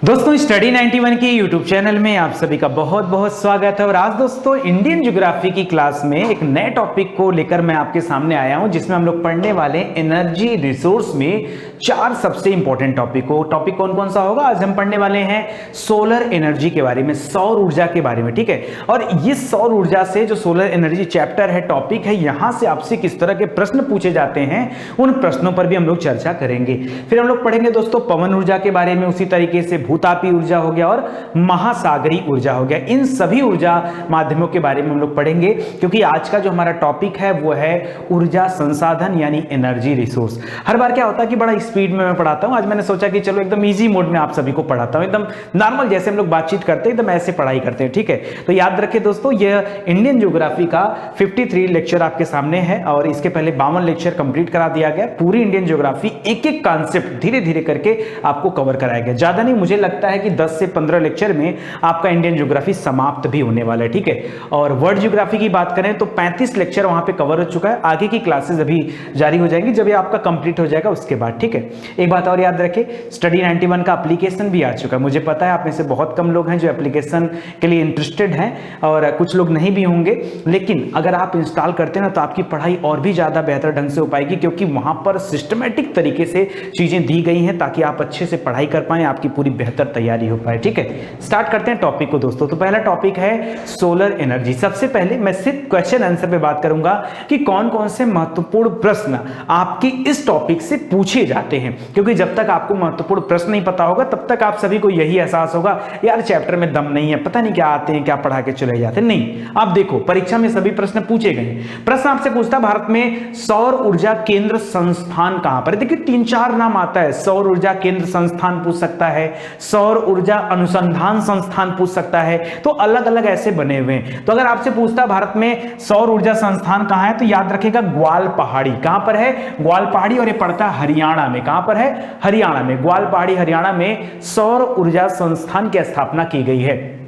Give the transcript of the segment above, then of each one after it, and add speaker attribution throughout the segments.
Speaker 1: दोस्तों स्टडी 91 के YouTube channel में आप सभी का बहुत बहुत स्वागत है। और आज दोस्तों इंडियन ज्योग्राफी की क्लास में एक नए टॉपिक को लेकर मैं आपके सामने आया हूं, जिसमें हम लोग पढ़ने वाले एनर्जी रिसोर्स में चार सबसे इंपॉर्टेंट टॉपिक को। टॉपिक कौन कौन सा होगा? आज हम पढ़ने वाले हैं सोलर एनर्जी के बारे में, सौर ऊर्जा के बारे में, ठीक है। और ये सौर ऊर्जा से जो सोलर एनर्जी चैप्टर है, टॉपिक है, यहां से आपसे किस तरह के प्रश्न पूछे जाते हैं, उन प्रश्नों पर भी हम लोग चर्चा करेंगे। फिर हम लोग पढ़ेंगे दोस्तों पवन ऊर्जा के बारे में, उसी तरीके से भूतापी ऊर्जा हो गया और महासागरी ऊर्जा हो गया। इन सभी ऊर्जा माध्यमों के बारे में हम लोग पढ़ेंगे, क्योंकि आज का जो हमारा टॉपिक है वो है ऊर्जा संसाधन यानी एनर्जी रिसोर्स। हर बार क्या होता है कि बड़ा स्पीड में मैं पढ़ाता हूं, आज मैंने सोचा कि चलो एकदम इजी मोड में आप सभी को पढ़ाता हूं, एकदम नॉर्मल जैसे हम लोग बातचीत करते हैं एकदम ऐसे पढ़ाई करते हैं, ठीक है। तो याद रखें दोस्तों, यह इंडियन ज्योग्राफी का 53 लेक्चर आपके सामने है और इसके पहले 52 लेक्चर कंप्लीट करा दिया गया। पूरी इंडियन ज्योग्राफी एक एक कॉन्सेप्ट धीरे धीरे करके आपको कवर कराया गया। ज्यादा नहीं, मुझे लगता है कि 10 से 15 लेक्चर में आपका इंडियन ज्योग्राफी समाप्त भी होने वाला है, ठीक है। और वर्ल्ड ज्योग्राफी की बात करें तो 35 लेक्चर वहां पे कवर हो चुका है। आगे की क्लासेस अभी जारी हो जाएंगी जब ये आपका कंप्लीट हो जाएगा उसके बाद, ठीक है। एक बात और याद रखें, स्टडी 91 का एप्लीकेशन भी आ चुका है। मुझे पता है आप में से बहुत कम लोग हैं जो एप्लीकेशन के लिए इंटरेस्टेड हैं और कुछ लोग नहीं भी होंगे, लेकिन अगर आप इंस्टॉल करते हैं ना तो आपकी पढ़ाई और भी ज्यादा बेहतर ढंग से हो पाएगी, क्योंकि वहां पर सिस्टमैटिक तरीके से चीजें दी गई हैं ताकि आप अच्छे से पढ़ाई कर पाएं, आपकी पूरी बेहतर तैयारी हो पाए, ठीक है। स्टार्ट करते हैं टॉपिक को दोस्तों। तो पहला टॉपिक है सोलर एनर्जी। सबसे पहले मैं सिर्फ क्वेश्चन आंसर पे बात करूंगा कि कौन कौन से महत्वपूर्ण प्रश्न आपकी इस टॉपिक से पूछे जाते हैं, क्योंकि जब तक आपको महत्वपूर्ण प्रश्न नहीं पता होगा तब तक आप सभी को यही एहसास होगा यार चैप्टर में दम नहीं है, पता नहीं क्या आते हैं, क्या पढ़ा के चले जाते हैं। नहीं, आप देखो परीक्षा में सभी प्रश्न पूछे गए। प्रश्न आपसे पूछता भारत में सौर ऊर्जा केंद्र संस्थान कहां पर है। देखिए 3-4 नाम आता है। सौर ऊर्जा केंद्र संस्थान पूछ सकता है, सौर ऊर्जा अनुसंधान संस्थान पूछ सकता है, तो अलग अलग ऐसे बने हुए हैं। तो अगर आपसे पूछता भारत में सौर ऊर्जा संस्थान कहां है, तो याद रखेगा ग्वाल पहाड़ी। कहां पर है? ग्वाल पहाड़ी, और ये पड़ता है हरियाणा में। कहां पर है? हरियाणा में। ग्वाल पहाड़ी हरियाणा में सौर ऊर्जा संस्थान की स्थापना की गई है।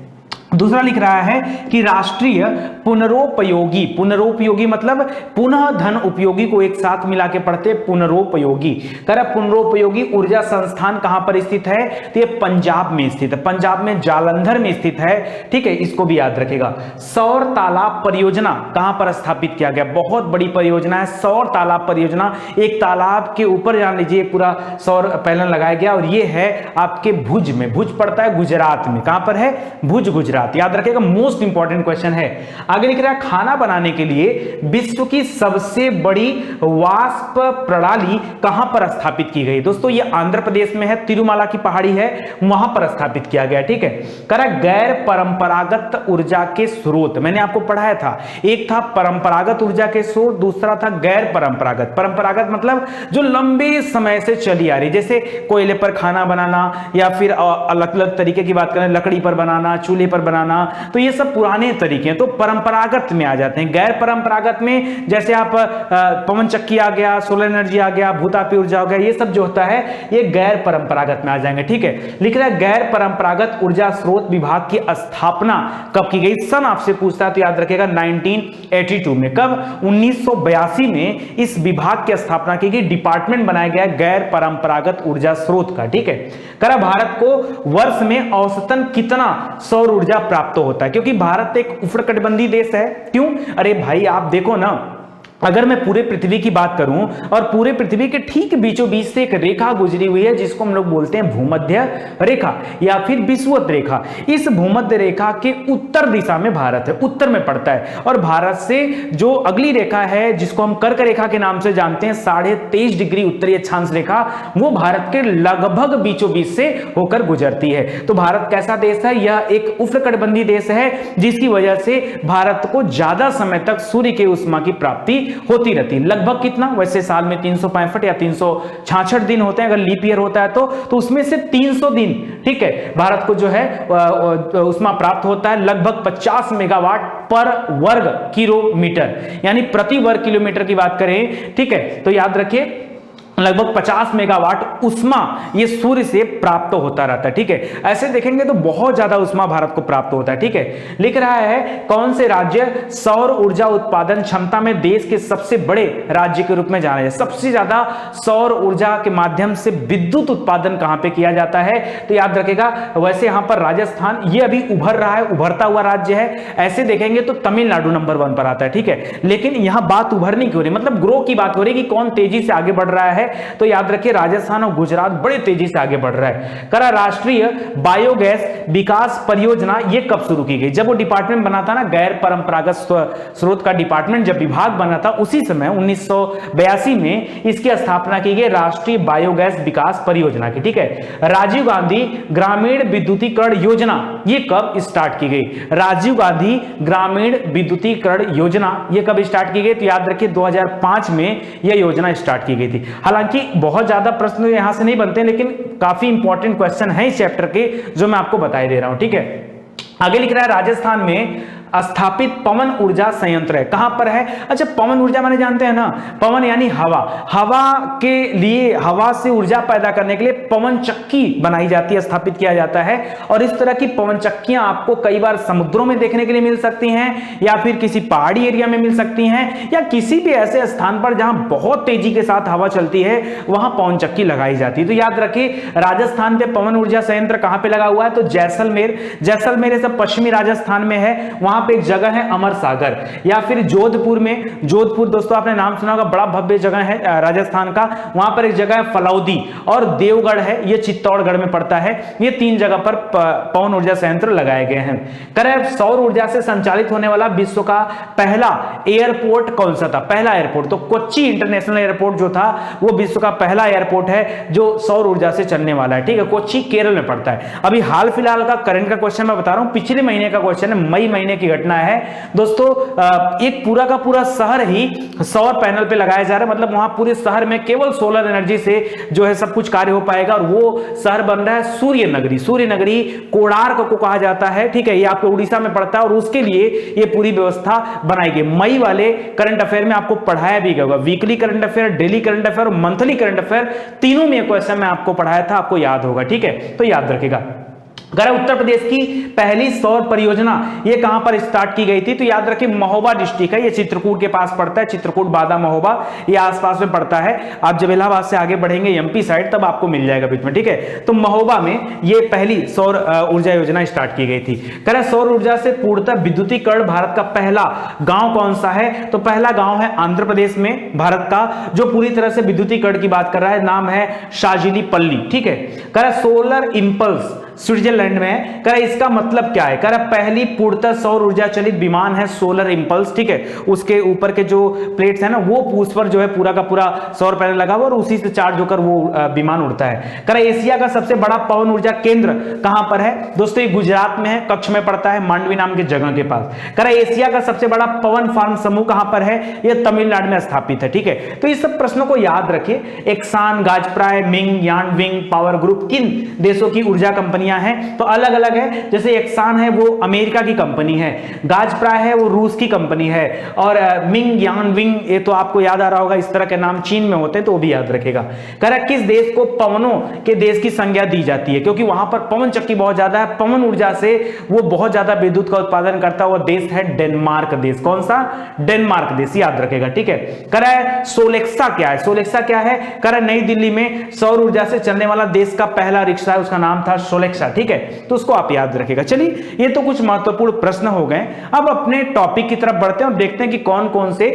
Speaker 1: दूसरा लिख रहा है कि राष्ट्रीय पुनरोपयोगी, पुनरोपयोगी मतलब पुनः धन उपयोगी को एक साथ मिला के पढ़ते पुनरोपयोगी। पुनरोपयोगी ऊर्जा संस्थान कहां पर स्थित है, तो ये पंजाब में स्थित है। पंजाब में जालंधर में स्थित है, ठीक है, इसको भी याद रखेगा। सौर तालाब परियोजना कहां पर स्थापित किया गया? बहुत बड़ी परियोजना है सौर तालाब परियोजना। एक तालाब के ऊपर जान लीजिए पूरा सौर पैनल लगाया गया, और ये है आपके भुज में। भुज पड़ता है गुजरात में। कहां पर है? भुज गुजरात। याद रखिएगा, मोस्ट इंपॉर्टेंट क्वेश्चन है। आगे लिख रहा है खाना बनाने के लिए विश्व की सबसे बड़ी वाष्प प्रणाली कहां पर स्थापित की गई? दोस्तों ये आंध्र प्रदेश में है, तिरुमाला की पहाड़ी है, वहां पर स्थापित किया गया, ठीक है। करा गैर परंपरागत ऊर्जा के स्रोत, मैंने आपको पढ़ाया था, एक था परंपरागत ऊर्जा के स्रोत, दूसरा था गैर परंपरागत। परंपरागत मतलब जो लंबे समय से चली आ रही, जैसे कोयले पर खाना बनाना, या फिर अलग अलग तरीके की बात करें लकड़ी पर बनाना, चूल्हे पर बनाना, तो ये सब पुराने तरीके हैं, तो परंपरागत में आ जाते हैं। गैर परंपरागत में जैसे आप पवन चक्की आ गया, सोलर एनर्जी आ गया, भूतापी ऊर्जा हो गया, ये सब जो होता है ये गैर परंपरागत में आ जाएंगे, ठीक है। लिख रहा है गैर परंपरागत ऊर्जा स्रोत विभाग की स्थापना कब की गई? सन आपसे पूछता है तो याद रखेगा 1982 में। कब? 1982 में इस विभाग की स्थापना की गई, डिपार्टमेंट बनाया गया गैर परंपरागत ऊर्जा स्रोत का, ठीक है। करा भारत को वर्ष में औसतन कितना सौर ऊर्जा प्राप्त होता है? क्योंकि भारत एक उष्णकटिबंधीय देश है। क्यों? अरे भाई आप देखो ना, अगर मैं पूरे पृथ्वी की बात करूं और पूरे पृथ्वी के ठीक बीचों बीच से एक रेखा गुजरी हुई है जिसको हम लोग बोलते हैं भूमध्य रेखा या फिर विषुवत रेखा। इस भूमध्य रेखा के उत्तर दिशा में भारत है, उत्तर में पड़ता है। और भारत से जो अगली रेखा है जिसको हम कर्क रेखा के नाम से जानते हैं, 23.5 डिग्री उत्तरी अक्षांश रेखा, वो भारत के लगभग बीचों बीच से होकर गुजरती है। तो भारत कैसा देश है? यह एक उष्णकटिबंधीय देश है, जिसकी वजह से भारत को ज्यादा समय तक सूर्य के उष्मा की प्राप्ति होती रहती है। लगभग कितना? वैसे साल में 365 या 366 दिन होते हैं, अगर लीप ईयर होता है तो उसमें से 300 दिन, ठीक है, भारत को जो है उष्मा प्राप्त होता है। लगभग 50 मेगावाट पर वर्ग किलोमीटर, यानी प्रति वर्ग किलोमीटर की बात करें, ठीक है। तो याद रखिए लगभग 50 मेगावाट उष्मा ये सूर्य से प्राप्त होता रहता है। ठीक है, ऐसे देखेंगे तो बहुत ज्यादा उष्मा भारत को प्राप्त होता है। ठीक है, लिख रहा है कौन से राज्य सौर ऊर्जा उत्पादन क्षमता में देश के सबसे बड़े राज्य के रूप में जाना है। सबसे ज्यादा सौर ऊर्जा के माध्यम से विद्युत उत्पादन कहां पे किया जाता है, तो याद रखेगा वैसे यहां पर राजस्थान ये अभी उभर रहा है, उभरता हुआ राज्य है। ऐसे देखेंगे तो तमिलनाडु नंबर 1 पर आता है। ठीक है, लेकिन यहां बात उभरने की हो रही, मतलब ग्रो की बात हो रही कि कौन तेजी से आगे बढ़ रहा है, तो याद रखिए राजस्थान और गुजरात बड़े तेजी से आगे बढ़ रहा है। करा राष्ट्रीय बायोगैस विकास परियोजना ये कब शुरू की गई? जब वो डिपार्टमेंट बना था ना, गैर परंपरागत स्रोत का डिपार्टमेंट जब विभाग बना था, उसी समय 1982 में इसकी स्थापना की गई, राष्ट्रीय बायोगैस विकास परियोजना की। ठीक है, राजीव गांधी ग्रामीण विद्युतीकरण योजना ये कब स्टार्ट की गई? राजीव गांधी ग्रामीण विद्युतीकरण योजना ये कब स्टार्ट की गई? तो याद रखिए 2005 में यह योजना स्टार्ट की गई थी। हालांकि बहुत ज्यादा प्रश्न यहां से नहीं बनते, लेकिन काफी इंपॉर्टेंट क्वेश्चन है इस चैप्टर के जो मैं आपको बताई दे रहा हूं। ठीक है, आगे लिख रहा है राजस्थान में स्थापित पवन ऊर्जा संयंत्र है। कहां पर है? अच्छा, पवन ऊर्जा माने जानते हैं ना, पवन यानी हवा, हवा के लिए, हवा से ऊर्जा पैदा करने के लिए पवन चक्की बनाई जाती है, स्थापित किया जाता है। और इस तरह की पवन चक्कियां आपको कई बार समुद्रों में देखने के लिए मिल सकती हैं, या फिर किसी पहाड़ी एरिया में मिल सकती हैं, या किसी भी ऐसे स्थान पर जहां बहुत तेजी के साथ हवा चलती है वहां पवन चक्की लगाई जाती है। तो याद रखिए राजस्थान पे पवन ऊर्जा संयंत्र कहां पे लगा हुआ है? तो जैसलमेर, जैसलमेर सब पश्चिमी राजस्थान में है। वहां पे एक जगह है अमर सागर, या फिर जोधपुर में, जोधपुर दोस्तों आपने नाम सुना होगा, बड़ा भव्य जगह है राजस्थान का। वहां पर एक जगह है फलौदी, और देवगढ़ है, ये चित्तौड़गढ़ में पड़ता है। ये 3 जगह पर पवन ऊर्जा संयंत्र लगाए गए हैं। करें सौर ऊर्जा से संचालित होने वाला विश्व का पहला एयरपोर्ट कौन सा था? पहला एयरपोर्ट तो कोच्चि इंटरनेशनल एयरपोर्ट जो था वो विश्व का पहला एयरपोर्ट है जो सौर ऊर्जा से चलने वाला है। ठीक है, कोच्चि केरल में पड़ता है। अभी हाल फिलहाल का करंट का क्वेश्चन मैं बता रहा हूं, पिछले महीने का क्वेश्चन है, मई महीने की घटना है दोस्तों। एक पूरा का पूरा शहर ही सौर पैनल पे लगाया जा रहा है, मतलब वहां पूरे शहर में केवल सोलर एनर्जी से जो है सब कुछ कार्य हो पाएगा, और वो शहर बन रहा है सूर्य नगरी। सूर्य नगरी कोणार्क को कहा जाता है। ठीक है, ये आपको उड़ीसा में पड़ता है, और उसके लिए ये पूरी व्यवस्था बनाई गई। मई वाले करंट अफेयर में आपको पढ़ाया भी गया, weekly current affair, daily current affair और मंथली करंट अफेयर, तीनों में क्वेश्चन मैं आपको पढ़ाया था, आपको याद होगा। ठीक है, तो याद रखिएगा। अगर उत्तर प्रदेश की पहली सौर परियोजना ये कहां पर स्टार्ट की गई थी? तो याद रखिए महोबा डिस्ट्रिक्ट है, ये चित्रकूट के पास पड़ता है, चित्रकूट बादा महोबा ये आसपास में पड़ता है। आप जब इलाहाबाद से आगे बढ़ेंगे एमपी साइड तब आपको मिल जाएगा बीच में। ठीक है, तो महोबा में ये पहली सौर ऊर्जा योजना स्टार्ट की गई थी। कह रहे सौर ऊर्जा से पूर्णतः विद्युतीकरण भारत का पहला गांव कौन सा है? तो पहला गांव है आंध्र प्रदेश में भारत का, जो पूरी तरह से विद्युतीकरण की बात कर रहा है, नाम है शाजिलीपल्ली। ठीक है, कह रहा सोलर इंपल्स स्विट्जरलैंड में। कह इसका मतलब क्या है? कह पहली पूर्णतः सौर ऊर्जा चलित विमान है सोलर इंपल्स। ठीक है, उसके ऊपर के जो प्लेट्स है ना, वो उस पर जो है पूरा का पूरा सौर पैनल लगा हुआ और उसी से चार्ज होकर वो विमान उड़ता है। कह एशिया का सबसे बड़ा पवन ऊर्जा केंद्र कहां पर है? दोस्तों ये गुजरात में है, कच्छ में पड़ता है, मांडवी नाम की जगह के पास। कह एशिया का सबसे बड़ा पवन फार्म समूह कहां पर है? यह तमिलनाडु में स्थापित है। ठीक है, तो इस सब प्रश्नों को याद रखिए। एक्सान, गाजप्राय, मिंग, यानविंग पावर ग्रुप किन देशों की ऊर्जा कंपनी हैं? तो अलग अलग है। जैसे एक्सान है वो अमेरिका की कंपनी है, गाजप्राय है वो रूस की कंपनी है, और मिंग यानविंग ये तो आपको याद आ रहा होगा, इस तरह के नाम चीन में होते हैं तो वो भी याद रखेगा। कह रहा किस देश को पवनों के देश की संज्ञा दी जाती है? क्योंकि वहां पर पवन चक्की बहुत ज्यादा है, पवन ऊर्जा से वो बहुत ज्यादा विद्युत का उत्पादन करता हुआ देश है डेनमार्क देश। कौन सा? डेनमार्क देश, याद रखेगा। ठीक है, कह रहा है सोलेक्सा क्या है? सोलेक्सा क्या है? कह रहा नई दिल्ली में सौर ऊर्जा से चलने वाला देश का पहला रिक्शा है, उसका नाम था सोलेक्सा। ठीक है, तो उसको आप याद रखिएगा। चलिए, ये तो कुछ महत्वपूर्ण प्रश्न हो गए। अब अपने टॉपिक की तरफ बढ़ते हैं और देखते हैं कि कौन कौन से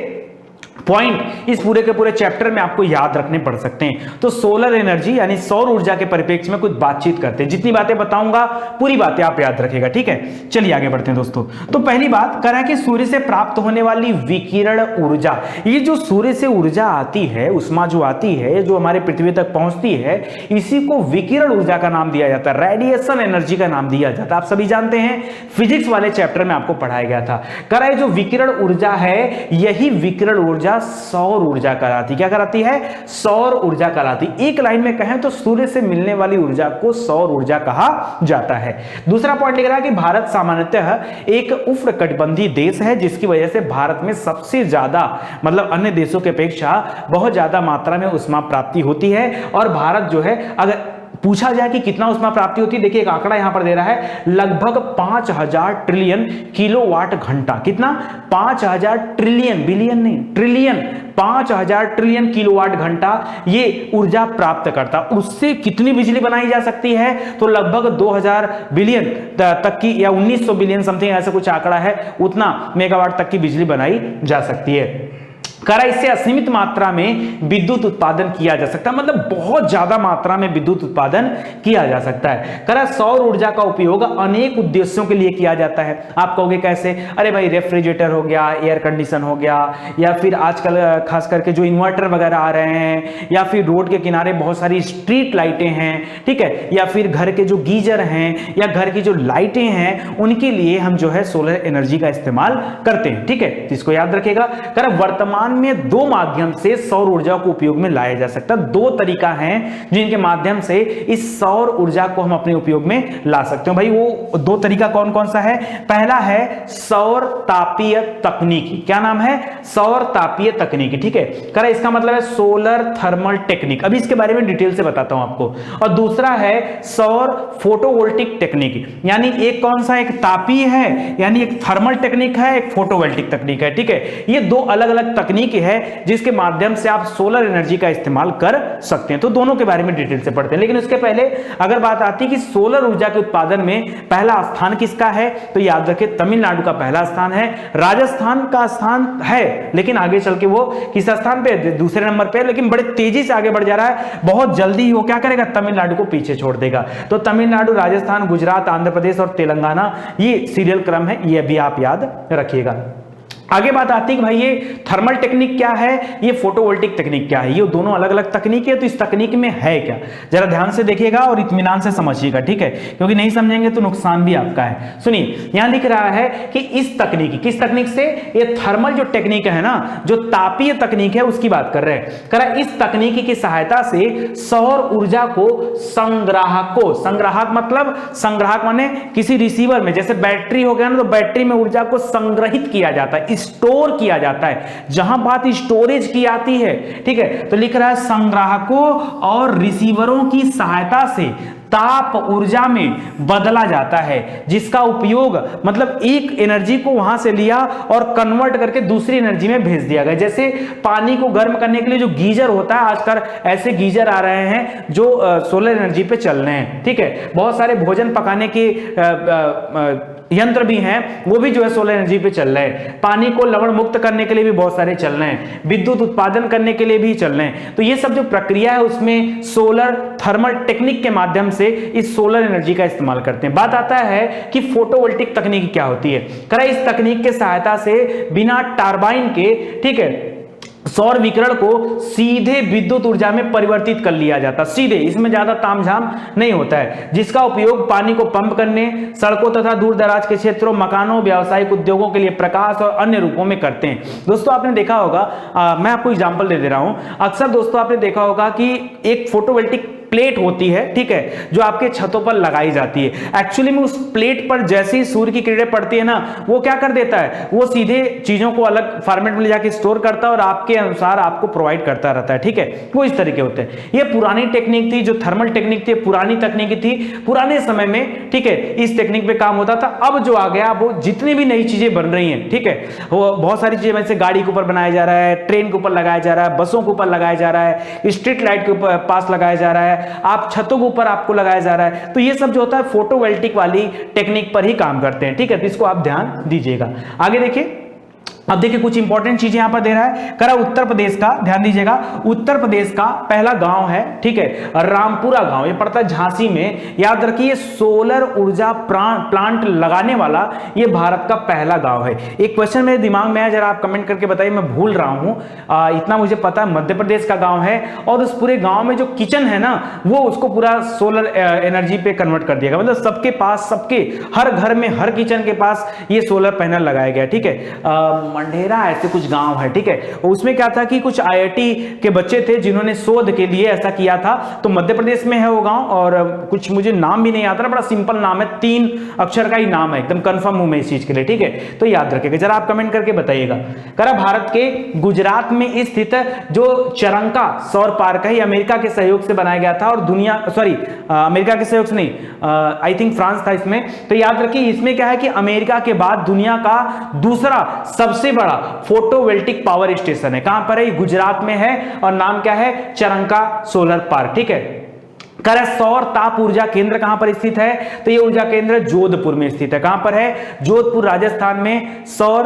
Speaker 1: पॉइंट इस पूरे के पूरे चैप्टर में आपको याद रखने पड़ सकते हैं। तो सोलर एनर्जी यानी सौर ऊर्जा के परिप्रेक्ष्य में कुछ बातचीत करते हैं। जितनी बातें बताऊंगा पूरी बातें आप याद रखिएगा। ठीक है, चलिए आगे बढ़ते हैं दोस्तों। तो पहली बात कह रहा है कि सूर्य से प्राप्त होने वाली विकिरण ऊर्जा, ये जो सूर्य से ऊर्जा आती है, उष्मा जो आती है, जो हमारे पृथ्वी तक पहुंचती है, इसी को विकिरण ऊर्जा का नाम दिया जाता है, रेडिएशन एनर्जी का नाम दिया जाता है। आप सभी जानते हैं, फिजिक्स वाले चैप्टर में आपको पढ़ाया गया था। कह रहा है जो विकिरण ऊर्जा है, यही विकिरण ऊर्जा ऊर्जा सौर ऊर्जा कहलाती। क्या कहलाती है? सौर ऊर्जा कहलाती। एक लाइन में कहें तो सूर्य से मिलने वाली ऊर्जा को सौर ऊर्जा कहा जाता है। दूसरा पॉइंट लिख रहा है कि भारत सामान्यतः एक उष्णकटिबंधीय देश है, जिसकी वजह से भारत में सबसे ज्यादा मतलब अन्य देशों की अपेक्षा बहुत ज्यादा मात्रा में ऊष्मा प्राप्ति होती है। और भारत जो है, अगर पूछा जाए कि कितना ऊष्मा प्राप्ति होती है, देखिए एक आंकड़ा यहां पर दे रहा है, लगभग 5000 ट्रिलियन किलोवाट घंटा। कितना? 5000 ट्रिलियन, बिलियन नहीं, ट्रिलियन, 5000 ट्रिलियन किलोवाट घंटा ये ऊर्जा प्राप्त करता। उससे कितनी बिजली बनाई जा सकती है? तो लगभग 2000 बिलियन तक की या 1900 बिलियन समथिंग ऐसा कुछ आंकड़ा है, उतना मेगावाट तक की बिजली बनाई जा सकती है। करा इससे असीमित मात्रा में विद्युत उत्पादन किया जा सकता है, मतलब बहुत ज्यादा मात्रा में विद्युत उत्पादन किया जा सकता है। करा सौर ऊर्जा का उपयोग अनेक उद्देश्यों के लिए किया जाता है। आप कहोगे कैसे? अरे भाई रेफ्रिजरेटर हो गया, एयर कंडीशन हो गया, या फिर आजकल खास करके जो इन्वर्टर वगैरह आ रहे हैं, या फिर रोड के किनारे बहुत सारी स्ट्रीट लाइटें हैं, ठीक है, या फिर घर के जो गीजर हैं या घर की जो लाइटें हैं, उनके लिए हम जो है सोलर एनर्जी का इस्तेमाल करते हैं। ठीक है, इसको याद रखिएगा। करा वर्तमान में दो माध्यम से सौर ऊर्जा को उपयोग में लाया जा सकता है। दो तरीका हैं जिनके माध्यम से इस सौर ऊर्जा को हम अपने उपयोग में ला सकते हैं। भाई वो दो तरीका कौन कौन सा है? पहला है सौर तापीय तकनीकी। क्या नाम है? सौर तापीय तकनीकी। ठीक है, करा इसका मतलब है सोलर थर्मल टेक्निक। अभी इसके बारे में डिटेल से बताता हूं आपको। और दूसरा है सौर फोटोवोल्टिक टेक्निक। यानी एक कौन सा? एक तापीय है, यानी एक थर्मल टेक्निक है, एक फोटोवोल्टिक तकनीक है। ठीक है, ये दो अलग अलग तकनीक है जिसके माध्यम से आप सोलर एनर्जी का इस्तेमाल कर सकते हैं। तो दोनों के बारे में डिटेल से पढ़ते हैं। लेकिन उसके पहले अगर बात आती है कि सोलर ऊर्जा के उत्पादन में पहला स्थान किसका है, तो याद रखिए तमिलनाडु का पहला स्थान है। राजस्थान का स्थान है, लेकिन आगे चल के वो किस स्थान पे? दूसरे नंबर पे, लेकिन बड़े तेजी से आगे बढ़ जा रहा है। बहुत जल्दी वो क्या करेगा? तमिलनाडु को पीछे छोड़ देगा। तो तमिलनाडु, राजस्थान, गुजरात, आंध्र प्रदेश और तेलंगाना, ये सीरियल क्रम है, ये भी आप याद रखिएगा। आगे बात आती है कि भाई ये थर्मल टेक्निक क्या है, ये फोटोवोल्टिक तकनीक क्या है। ये दोनों अलग अलग तकनीक है, तो इस तकनीक में है क्या, जरा ध्यान से देखिएगा और इत्मीनान से समझिएगा। ठीक है, क्योंकि नहीं समझेंगे तो नुकसान भी आपका है। सुनिए, यहां लिख रहा है कि इस तकनीक, किस तकनीक से? ये थर्मल जो टेक्निक है ना, जो तापीय तकनीक है, उसकी बात कर रहे हैं। करा इस तकनीक की सहायता से सौर ऊर्जा को संग्राहकों, संग्राहक मतलब संग्राहक माने किसी रिसीवर में, जैसे बैटरी हो गया ना, तो बैटरी में ऊर्जा को संग्रहित किया जाता है, स्टोर किया जाता है। जहां बात स्टोरेज की आती है, ठीक है, तो लिख रहा है संग्राहकों और रिसीवरों की सहायता से ताप ऊर्जा में बदला जाता है, जिसका उपयोग मतलब एक एनर्जी को वहां से लिया और कन्वर्ट करके दूसरी एनर्जी में भेज दिया गया। जैसे पानी को गर्म करने के लिए जो गीजर होता है, आजकल ऐसे गीजर आ रहे हैं जो सोलर एनर्जी पे चल रहे हैं। ठीक है, बहुत सारे भोजन पकाने के यंत्र भी हैं, वो भी जो है सोलर एनर्जी पे चल रहे हैं। पानी को लवण मुक्त करने के लिए भी बहुत सारे चल रहे हैं, विद्युत उत्पादन करने के लिए भी चल रहे हैं। तो ये सब जो प्रक्रिया है उसमें सोलर थर्मल टेक्निक के माध्यम से इस सोलर एनर्जी का इस्तेमाल करते हैं। बात आता है कि फोटोवोल्टिक तकनीक क्या होती है। करा इस तकनीक के सहायता से बिना टरबाइन के, ठीक है, सौर विकिरण को सीधे विद्युत ऊर्जा में परिवर्तित कर लिया जाता, सीधे, इसमें ज्यादा तामझाम नहीं होता है, जिसका उपयोग पानी को पंप करने, सड़कों तथा दूर दराज के क्षेत्रों, मकानों, व्यावसायिक उद्योगों के लिए प्रकाश और अन्य रूपों में करते हैं। दोस्तों आपने देखा होगा, मैं आपको एग्जांपल दे रहा हूं, अक्सर दोस्तों आपने देखा होगा कि एक फोटोवोल्टिक प्लेट होती है, ठीक है, जो आपके छतों पर लगाई जाती है। एक्चुअली में उस प्लेट पर जैसे ही सूर्य की किरणें पड़ती है ना, वो क्या कर देता है, वो सीधे चीजों को अलग फॉर्मेट में ले जाके स्टोर करता है और आपके अनुसार आपको प्रोवाइड करता रहता है। ठीक है, वो इस तरीके होते हैं। ये पुरानी टेक्निक थी, जो थर्मल टेक्निक थी, पुरानी तकनीक थी, पुराने समय में, ठीक है, इस टेक्निक पे काम होता था। अब जो आ गया, वो जितनी भी नई चीजें बन रही हैं, ठीक है, वो बहुत सारी चीजें, जैसे गाड़ी के ऊपर बनाया जा रहा है, ट्रेन के ऊपर लगाया जा रहा है, बसों के ऊपर लगाया जा रहा है, स्ट्रीट लाइट के ऊपर पास लगाया जा रहा है, आप छतों के ऊपर आपको लगाया जा रहा है। तो ये सब जो होता है फोटोवोल्टिक वाली टेक्निक पर ही काम करते हैं। ठीक है, तो इसको आप ध्यान दीजिएगा। आगे देखिए, अब देखिए कुछ इंपॉर्टेंट चीजें यहां पर दे रहा है। करा उत्तर प्रदेश का, ध्यान दीजिएगा, उत्तर प्रदेश का पहला गांव है, ठीक है, रामपुरा गांव, ये पड़ता है झांसी में। याद रखिए, सोलर ऊर्जा प्लांट लगाने वाला ये भारत का पहला गांव है। एक क्वेश्चन मेरे दिमाग में है, जरा आप कमेंट करके बताइए, मैं भूल रहा हूं। इतना मुझे पता है मध्य प्रदेश का गांव है, और उस पूरे गांव में जो किचन है ना, वो उसको पूरा सोलर एनर्जी पे कन्वर्ट कर दिया गया। मतलब सबके पास, सबके हर घर में, हर किचन के पास ये सोलर पैनल लगाया गया। ठीक है, मंढेरा ऐसे कुछ गांव है, ठीक है। उसमें क्या था कि कुछ आईआईटी के बच्चे थे जिन्होंने शोध के लिए ऐसा किया था। तो मध्य प्रदेश में है वो गांव, और कुछ मुझे नाम भी नहीं आता ना, बड़ा सिंपल नाम है, 3 अक्षर का ही नाम है, एकदम कंफर्म हूं मैं इस चीज के लिए, ठीक है। तो याद रखिएगा, जरा आप कमेंट करके बताइएगा। करा भारत के गुजरात में स्थित जो चरंका सौर पार्क है, अमेरिका के सहयोग से बनाया गया था, और अमेरिका के सहयोग से नहीं, आई थिंक फ्रांस था इसमें। तो याद रखिए इसमें क्या है कि अमेरिका के बाद दुनिया का दूसरा सबसे बड़ा फोटोवोल्टिक पावर स्टेशन है। कहां पर है? गुजरात में है, और नाम क्या है? चरंका सोलर पार्क, ठीक है। सौर ताप ऊर्जा केंद्र कहां पर स्थित है? तो ये ऊर्जा केंद्र जोधपुर में स्थित है। कहां पर है? जोधपुर राजस्थान में सौर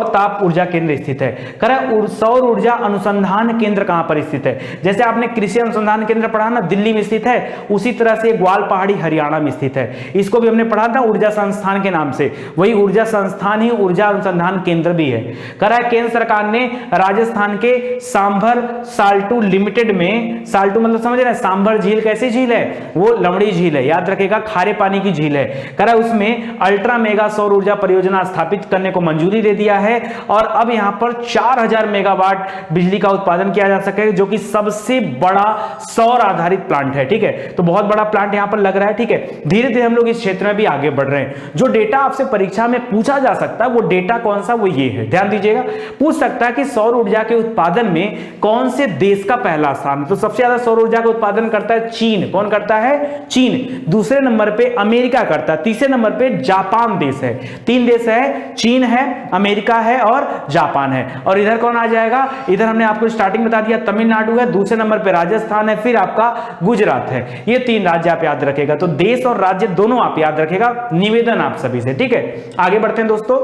Speaker 1: ताप ऊर्जा केंद्र स्थित है। सौर ऊर्जा अनुसंधान केंद्र कहां पर स्थित है? जैसे आपने कृषि अनुसंधान केंद्र पढ़ा ना, दिल्ली में स्थित है, उसी तरह से ग्वाल पहाड़ी हरियाणा में स्थित है। इसको भी हमने पढ़ा था ऊर्जा संस्थान के नाम से, वही ऊर्जा संस्थान ही ऊर्जा अनुसंधान केंद्र भी है। केंद्र सरकार ने राजस्थान के सांभर साल्टू लिमिटेड में, साल्टू मतलब समझ रहे हैं, सांभर झील कैसी झील है? वो लमड़ी झील है, याद रखिएगा, खारे पानी की झील है। उसमें अल्ट्रा मेगा सौर ऊर्जा परियोजना स्थापित करने को मंजूरी दे दिया है, और अब यहां पर 4000 मेगावाट बिजली का उत्पादन किया जा सके, जो कि सबसे बड़ा सौर आधारित प्लांट है, ठीक है। तो बहुत बड़ा प्लांट यहां पर लग रहा है, ठीक है। धीरे धीरे हम लोग इस क्षेत्र में भी आगे बढ़ रहे हैं। जो डेटा आपसे परीक्षा में पूछा जा सकता है वो डेटा कौन सा? वो ये है, ध्यान दीजिएगा। पूछ सकता है कि सौर ऊर्जा के उत्पादन में कौन से देश का पहला स्थान है? तो सबसे ज्यादा सौर ऊर्जा का उत्पादन करता है चीन। कौन करता है? चीन। दूसरे नंबर पे अमेरिका करता है। तीसरे नंबर पे जापान देश है। 3 देश है, चीन है, अमेरिका है और जापान है। और इधर कौन आ जाएगा? इधर हमने आपको स्टार्टिंग बता दिया, तमिलनाडु है, दूसरे नंबर पे राजस्थान है, फिर आपका गुजरात है। ये 3 राज्य आप याद रखेगा। तो देश और राज्य दोनों आप याद रखेगा, निवेदन आप सभी से, ठीक है। आगे बढ़ते हैं दोस्तों,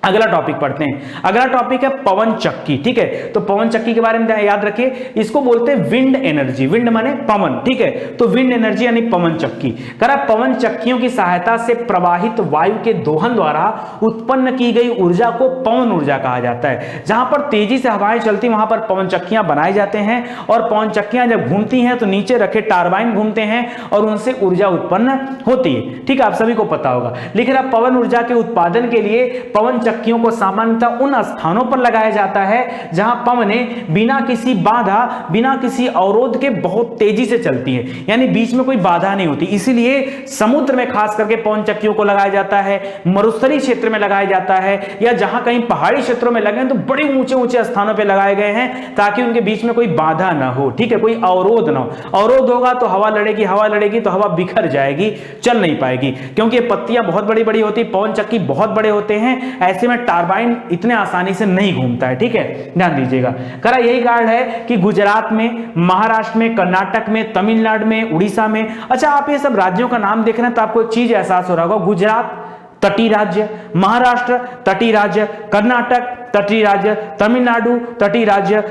Speaker 1: अगला टॉपिक पढ़ते हैं। अगला टॉपिक है पवन चक्की, ठीक है। तो पवन चक्की के बारे में याद रखिए, इसको बोलते हैं विंड एनर्जी। विंड माने पवन, ठीक है। तो विंड एनर्जी यानी पवन चक्की। पवन चक्कियों की सहायता से प्रवाहित वायु के दोहन द्वारा उत्पन्न की गई ऊर्जा को पवन ऊर्जा कहा जाता है। जहां पर तेजी से हवाएं चलती वहां पर पवन चक्कियां बनाए जाते हैं, और पवन चक्कियां जब घूमती हैं तो नीचे रखे टारबाइन घूमते हैं और उनसे ऊर्जा उत्पन्न होती है, ठीक है। आप सभी को पता होगा। लेकिन अब पवन ऊर्जा के उत्पादन के लिए पवन चक्कियों को सामान्यतः उन स्थानों पर लगाया जाता है जहां पवनें बिना किसी बाधा, बिना किसी अवरोध के बहुत तेजी से चलती है, यानी बीच में कोई बाधा नहीं होती। इसीलिए समुद्र में खास करके पवन चक्कियों को लगाया जाता है, मरुस्थलीय क्षेत्र में लगाया जाता है, या जहां कहीं पहाड़ी क्षेत्रों में लगे तो बड़े ऊंचे ऊंचे स्थानों पर लगाए गए हैं, ताकि उनके बीच में कोई बाधा ना हो, ठीक है, कोई अवरोध ना हो। अवरोध होगा तो हवा लड़ेगी तो हवा बिखर जाएगी, चल नहीं पाएगी, क्योंकि पत्तियां बहुत बड़ी बड़ी होती, पवन चक्की बहुत बड़े होते हैं, ऐसे में टारबाइन इतने आसानी से नहीं घूमता है, ठीक है, ध्यान दीजिएगा। यही कारण है कि गुजरात में, महाराष्ट्र में, कर्नाटक में, तमिलनाडु में, उड़ीसा में, अच्छा आप ये सब राज्यों का नाम देख रहे हैं तो आपको एक चीज एहसास हो रहा होगा, गुजरात तटीय राज्य, महाराष्ट्र तटीय राज्य, कर्नाटक तटीय राज्य, तमिलनाडु तटीय राज्य,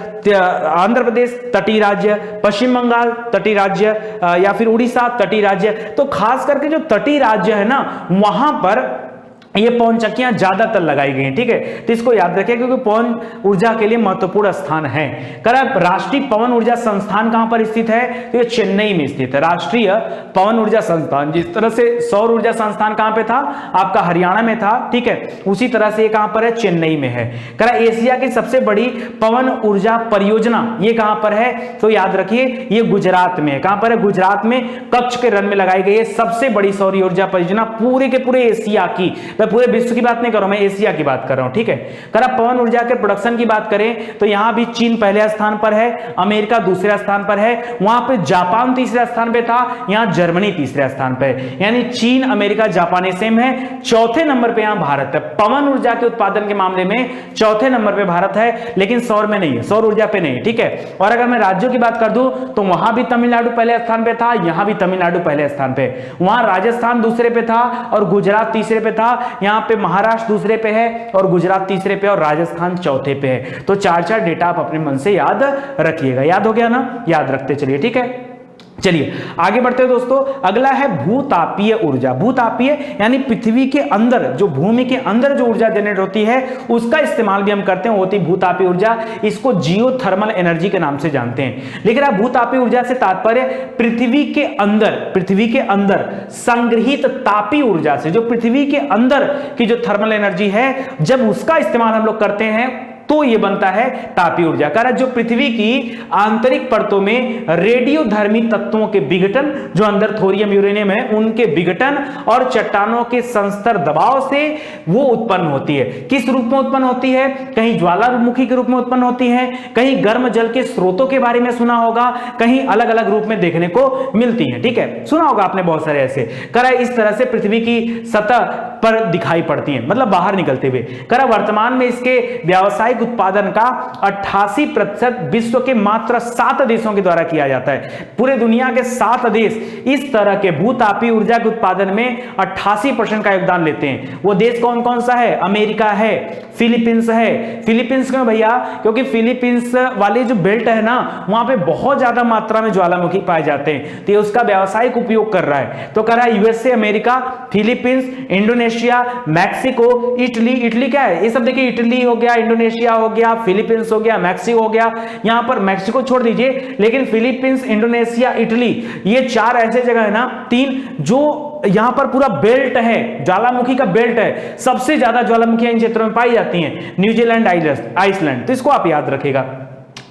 Speaker 1: आंध्र प्रदेश तटीय राज्य, पश्चिम बंगाल तटीय राज्य, या फिर उड़ीसा तटीय राज्य। तो खास करके जो तटीय राज्य है ना, वहां पर ये पवन चक्कियां ज्यादातर लगाई गई हैं, ठीक है। तो इसको याद रखिए, क्योंकि पवन ऊर्जा के लिए महत्वपूर्ण स्थान है। राष्ट्रीय पवन ऊर्जा संस्थान कहां पर स्थित है? तो ये चेन्नई में स्थित है, राष्ट्रीय पवन ऊर्जा संस्थान। जिस तरह से सौर ऊर्जा संस्थान कहां पे था? आपका हरियाणा में था, ठीक है, उसी तरह से ये कहां पर है? चेन्नई में है। एशिया की सबसे बड़ी पवन ऊर्जा परियोजना ये कहां पर है? तो याद रखिए ये गुजरात में है। कहां पर है? गुजरात में कच्छ के रण में लगाई गई है सबसे बड़ी सौर ऊर्जा परियोजना पूरे के पूरे एशिया की। मैं पूरे विश्व की बात नहीं कर रहा हूं, मैं एशिया की बात कर रहा हूं, ठीक है। पवन ऊर्जा के प्रोडक्शन की बात करें तो यहां भी चीन पहले स्थान पर है, अमेरिका दूसरे स्थान पर है, वहां पे जापान तीसरे स्थान पे था, यहां जर्मनी तीसरे स्थान पे है, यानी चीन, अमेरिका, जापान सेम है। चौथे नंबर पे यहां भारत है। पवन ऊर्जा के उत्पादन के मामले में चौथे नंबर पे भारत है, लेकिन सौर में नहीं है, सौर ऊर्जा पे नहीं है, ठीक है। और अगर मैं राज्यों की बात कर दूं तो वहां भी तमिलनाडु पहले स्थान पे था, यहां भी तमिलनाडु पहले स्थान पे, वहां राजस्थान दूसरे पे था और गुजरात तीसरे पे था, यहां पे महाराष्ट्र दूसरे पे है और गुजरात तीसरे पे और राजस्थान चौथे पे है। तो 4 डेटा आप अपने मन से याद रखिएगा। याद हो गया ना? याद रखते चलिए, ठीक है। चलिए आगे बढ़ते हैं दोस्तों। अगला है भूतापीय ऊर्जा। भूतापीय यानी पृथ्वी के अंदर, जो भूमि के अंदर जो ऊर्जा जनरेट होती है उसका इस्तेमाल भी हम करते हैं, होती भूतापीय ऊर्जा। इसको जियोथर्मल एनर्जी के नाम से जानते हैं। लेकिन अब भूतापीय ऊर्जा से तात्पर्य पृथ्वी के अंदर संग्रहित तापीय ऊर्जा से, जो पृथ्वी के अंदर की जो थर्मल एनर्जी है, जब उसका इस्तेमाल हम लोग करते हैं तो ये बनता है तापीय ऊर्जा। कारण जो पृथ्वी की आंतरिक परतों में रेडियोधर्मी तत्वों के विघटन, जो अंदर थोरियम यूरेनियम है, उनके विघटन और चट्टानों के संस्तर दबाव से वो उत्पन्न होती है। किस रूप में उत्पन्न होती है? कहीं ज्वालामुखी के रूप में उत्पन्न होती है, कहीं गर्म जल के स्रोतों के बारे में सुना होगा, कहीं अलग अलग रूप में देखने को मिलती है। ठीक है, सुना होगा आपने बहुत सारे ऐसे। करा इस तरह से पृथ्वी की सतह पर दिखाई पड़ती है, मतलब बाहर निकलते हुए। करा वर्तमान में इसके व्यावसायिक उत्पादन का 88% विश्व के मात्र 7 देशों के द्वारा किया जाता है। पूरे दुनिया के 7 देश इस तरह के भूतापीय ऊर्जा के उत्पादन में 88% का योगदान लेते हैं। वो देश कौन कौन सा है? अमेरिका है, फिलीपींस है। फिलीपींस क्यों भैया? क्योंकि फिलीपींस वाली जो बेल्ट है ना, वहां पे बहुत ज्यादा मात्रा में ज्वालामुखी पाए जाते हैं, तो ये उसका व्यावसायिक उपयोग कर रहा है। तो कर रहा है USA, America, Philippines, Indonesia, Mexico, Italy. Italy क्या है? ये सब देखिए, इटली हो गया, इंडोनेशिया हो गया, फिलीपींस हो गया, मैक्सिको हो गया। यहां पर मैक्सिको छोड़ दीजिए, लेकिन फिलीपींस, इंडोनेशिया, इटली, ये 4 ऐसे जगह है ना, 3 जो यहां पर पूरा बेल्ट है, ज्वालामुखी का बेल्ट है। सबसे ज्यादा ज्वालामुखियां इन क्षेत्रों में पाई जाती हैं, न्यूजीलैंड, आइसलैंड। तो इसको आप याद रखेगा।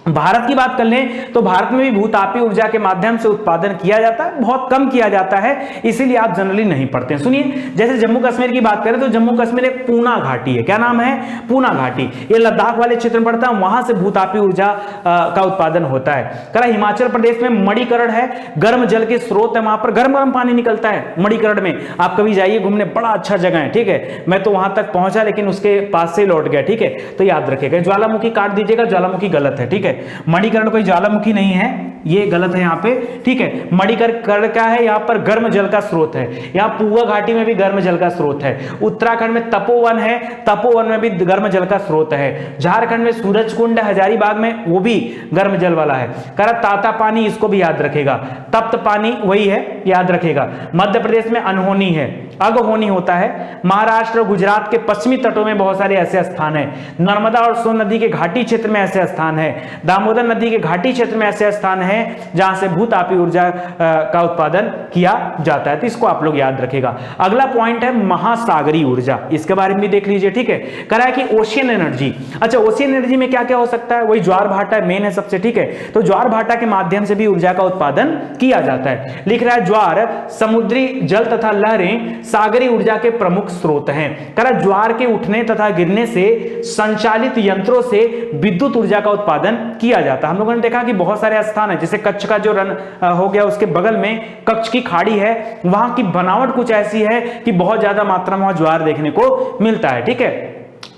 Speaker 1: भारत की बात कर लें तो भारत में भी भूतापीय ऊर्जा के माध्यम से उत्पादन किया जाता है, बहुत कम किया जाता है, इसीलिए आप जनरली नहीं पढ़ते हैं। सुनिए, जैसे जम्मू कश्मीर की बात करें तो जम्मू कश्मीर एक पूना घाटी है। क्या नाम है? पूना घाटी। ये लद्दाख वाले क्षेत्र में पड़ता है, वहां से भूतापीय ऊर्जा का उत्पादन होता है। करा हिमाचल प्रदेश में मणिकरण है, गर्म जल के स्रोत है, वहां पर गर्म गर्म पानी निकलता है मणिकरण में। आप कभी जाइए घूमने, बड़ा अच्छा जगह है। ठीक है, मैं तो वहां तक पहुंचा लेकिन उसके पास से लौट गया। ठीक है, तो याद रखिएगा, ज्वालामुखी काट दीजिएगा, ज्वालामुखी गलत है। ठीक है, मणिकर्ण कोई ज्वालामुखी नहीं है, ये गलत है यहाँ पे। ठीक है, मणिकर्ण क्या है? यहाँ पर गर्म जल का स्रोत है। यहाँ पुआ घाटी में भी गर्म जल का स्रोत है। उत्तराखंड में तपोवन है, तपोवन में भी गर्म जल का स्रोत है। झारखंड में सूरजकुंड, हजारीबाग में, वो भी गर्म जल वाला है। करा ताता पानी, इसको भी याद रखेगा। तप्त पानी वही है, याद रखेगा। मध्य प्रदेश में अनहोनी है, अगहोनी होता है। महाराष्ट्र और गुजरात के पश्चिमी तटों में बहुत सारे ऐसे स्थान है। नर्मदा और सोन नदी के घाटी क्षेत्र में ऐसे स्थान है। दामोदर नदी के घाटी क्षेत्र में ऐसे स्थान है जहां से भूतापीय ऊर्जा का उत्पादन किया जाता है। तो इसको आप लोग याद रखेगा। अगला पॉइंट है महासागरीय ऊर्जा, इसके बारे में भी देख लीजिए। ठीक है, करा है कि ओशियन एनर्जी। अच्छा, ओशियन एनर्जी में क्या क्या हो सकता है? वही ज्वार भाटा मेन है सबसे। ठीक है, तो ज्वार भाटा के माध्यम से भी ऊर्जा का उत्पादन किया जाता है। लिख रहा है ज्वार, समुद्री जल तथा लहरें सागरीय ऊर्जा के प्रमुख स्रोत हैं। करा ज्वार के उठने तथा गिरने से संचालित यंत्रों से विद्युत ऊर्जा का उत्पादन किया जाता है। हम लोगों ने देखा कि बहुत सारे स्थान है, जैसे कच्छ का जो रन हो गया, उसके बगल में कच्छ की खाड़ी है, वहां की बनावट कुछ ऐसी है कि बहुत ज्यादा मात्रा में ज्वार देखने को मिलता है। ठीक है,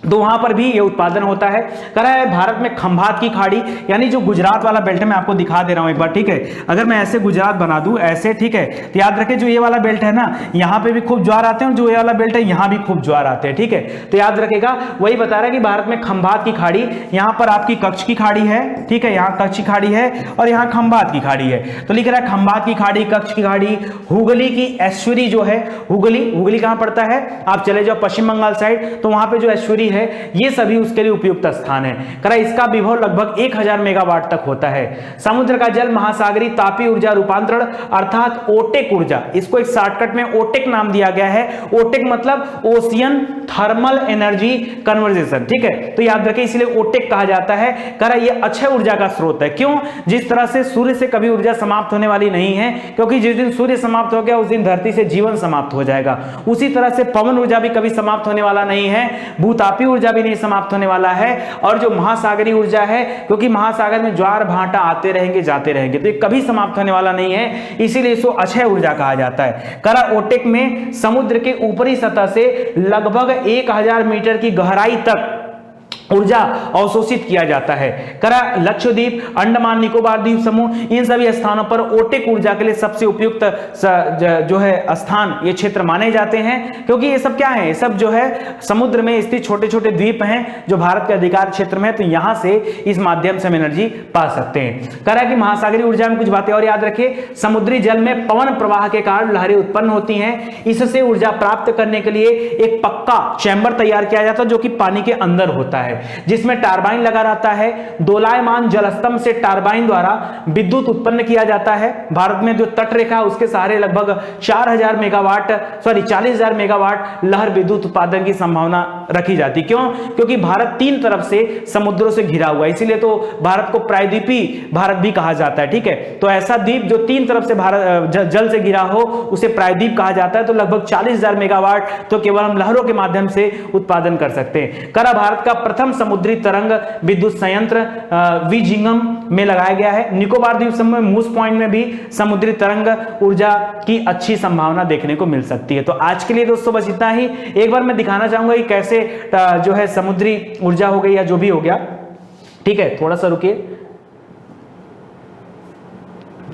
Speaker 1: तो वहां पर भी ये उत्पादन होता है। करा है भारत में खंभात की खाड़ी, यानी जो गुजरात वाला बेल्ट है, मैं आपको दिखा दे रहा हूं एक बार। ठीक है, अगर मैं ऐसे गुजरात बना दूं ऐसे, ठीक है, तो याद रखें जो ये वाला बेल्ट है ना, यहां पे भी खूब ज्वार आते हैं, जो ये वाला बेल्ट है यहां भी खूब ज्वार आते हैं। ठीक है, तो याद रखेगा, वही बता रहा है कि भारत में खंभात की खाड़ी, यहां पर आपकी कच्छ की खाड़ी है। ठीक है, यहां कच्छ की खाड़ी है और यहां खंभात की खाड़ी है। तो लिख रहा है खंभात की खाड़ी, कच्छ की खाड़ी, हुगली की एस्चुरी जो है, हुगली कहां पड़ता है? आप चले जाओ पश्चिम बंगाल साइड, तो वहां पे जो एस्चुरी है, ये सभी उसके लिए उपयुक्त स्थान है। करा इसका विभव लगभग 1000 मेगावाट तक होता है। समुद्र का जल महासागरीय तापीय ऊर्जा रूपांतरण अर्थात ओटेक ऊर्जा, इसको एक शॉर्टकट में ओटेक नाम दिया गया है। ओटेक मतलब ओशियन थर्मल एनर्जी कन्वर्जेशन। ठीक है, तो याद रखें, इसलिए ओटेक कहा जाता है। करा ये अक्षय ऊर्जा का स्रोत है। क्यों? जिस तरह से सूर्य से कभी ऊर्जा समाप्त होने वाली नहीं है, क्योंकि जिस दिन सूर्य समाप्त हो गया उस दिन धरती से जीवन समाप्त हो जाएगा। उसी तरह से पवन ऊर्जा भी कभी समाप्त होने वाला नहीं है, भूतापीय ऊर्जा भी नहीं समाप्त होने वाला है। और जो महासागरीय ऊर्जा है, क्योंकि महासागर में ज्वार भाटा आते रहेंगे जाते रहेंगे, तो ये कभी समाप्त होने वाला नहीं है, इसीलिए इसको अक्षय ऊर्जा कहा जाता है। करा ओटेक में समुद्र के ऊपरी सतह से लगभग 1000 मीटर की गहराई तक ऊर्जा अवशोषित किया जाता है। करा लक्षद्वीप, अंडमान निकोबार द्वीप समूह, इन सभी स्थानों पर ओटेक ऊर्जा के लिए सबसे उपयुक्त जो है स्थान ये क्षेत्र माने जाते हैं, क्योंकि ये सब क्या है, ये सब जो है समुद्र में स्थित छोटे छोटे द्वीप हैं जो भारत के अधिकार क्षेत्र में है, तो यहां से इस माध्यम से हम एनर्जी पा सकते हैं। करा कि महासागरीय ऊर्जा में कुछ बातें और याद रखिए, समुद्री जल में पवन प्रवाह के कारण लहरें उत्पन्न होती हैं, इससे ऊर्जा प्राप्त करने के लिए एक पक्का चैम्बर तैयार किया जाता है जो कि पानी के अंदर होता है, जिसमें टरबाइन लगा रहता है। दोलायमान जलस्तंभ से टरबाइन द्वारा विद्युत उत्पन्न किया जाता है। भारत में जो तट रेखा उसके सहारे लगभग 4000 मेगावाट लहर विद्युत उत्पादन की संभावना रखी जाती। क्यों? क्योंकि भारत 3 तरफ से समुद्रों से घिरा हुआ है, इसीलिए तो भारत को प्रायद्वीपी भारत भी कहा जाता है। ठीक है, तो ऐसा द्वीप जो 3 तरफ से भारत जल से घिरा हो उसे प्रायद्वीप कहा जाता है। तो लगभग 40,000 मेगावाट तो केवल हम लहरों के माध्यम से उत्पादन कर सकते हैं। करा भारत का प्रथम समुद्री तरंग विद्युत संयंत्र विजिंगम में लगाया गया है। निकोबार द्वीप समूह में मूस पॉइंट में भी समुद्री तरंग ऊर्जा की अच्छी संभावना देखने को मिल सकती है। तो आज के लिए दोस्तों बस इतना ही। एक बार मैं दिखाना चाहूंगा कि कैसे जो है समुद्री ऊर्जा हो गई या जो भी हो गया। ठीक है, थोड़ा सा रुकिए,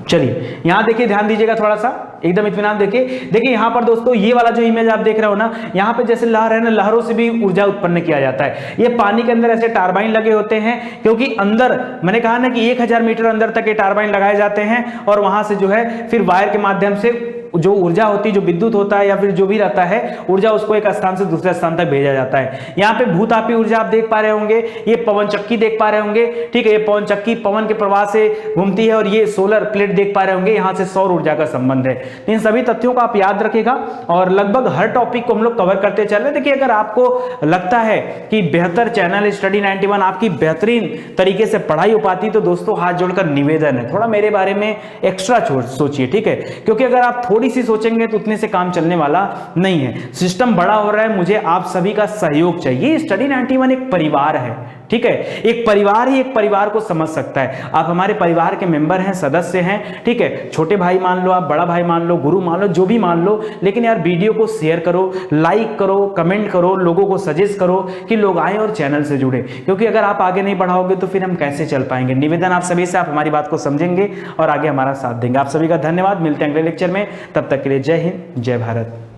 Speaker 1: चलिए यहां देखिए, ध्यान दीजिएगा थोड़ा सा, एकदम इत्मीनान देखिए यहां पर दोस्तों ये वाला जो इमेज आप देख रहे हो ना, यहां पे जैसे लहर है ना, लहरों से भी ऊर्जा उत्पन्न किया जाता है। ये पानी के अंदर ऐसे टरबाइन लगे होते हैं, क्योंकि अंदर मैंने कहा ना कि 1000 मीटर अंदर तक ये टरबाइन लगाए जाते हैं और वहां से जो है फिर वायर के माध्यम से जो ऊर्जा होती है, जो विद्युत होता है या फिर जो भी रहता है ऊर्जा, उसको एक स्थान से दूसरे स्थान तक भेजा जाता है। यहाँ पे भूतापी ऊर्जा आप देख पा रहे होंगे, ये पवन चक्की देख पा रहे होंगे। ठीक है, ये पवन चक्की पवन के प्रवाह से घूमती है और ये सोलर प्लेट देख पा रहे होंगे, यहाँ से सौर ऊर्जा का संबंध है। इन सभी तथ्यों को आप याद रखिएगा और लगभग हर टॉपिक को हम लोग कवर करते चल रहे। देखिए अगर आपको लगता है कि बेहतर चैनल स्टडी 91 आपकी बेहतरीन तरीके से पढ़ाई हो पाती, तो दोस्तों हाथ जोड़कर निवेदन है, थोड़ा मेरे बारे में एक्स्ट्रा सोचिए। ठीक है, क्योंकि अगर आप थोड़ी सी सोचेंगे तो उतने से काम चलने वाला नहीं है। सिस्टम बड़ा हो रहा है, मुझे आप सभी का सहयोग चाहिए। स्टडी 91 एक परिवार है। ठीक है, एक परिवार ही एक परिवार को समझ सकता है। आप हमारे परिवार के मेंबर हैं, सदस्य हैं। ठीक है, छोटे भाई मान लो, आप बड़ा भाई मान लो, गुरु मान लो, जो भी मान लो, लेकिन यार वीडियो को शेयर करो, लाइक करो, कमेंट करो, लोगों को सजेस्ट करो कि लोग आए और चैनल से जुड़े, क्योंकि अगर आप आगे नहीं बढ़ाओगे तो फिर हम कैसे चल पाएंगे। निवेदन आप सभी से, आप हमारी बात को समझेंगे और आगे हमारा साथ देंगे। आप सभी का धन्यवाद। मिलते हैं अगले लेक्चर में, तब तक के लिए जय हिंद, जय भारत।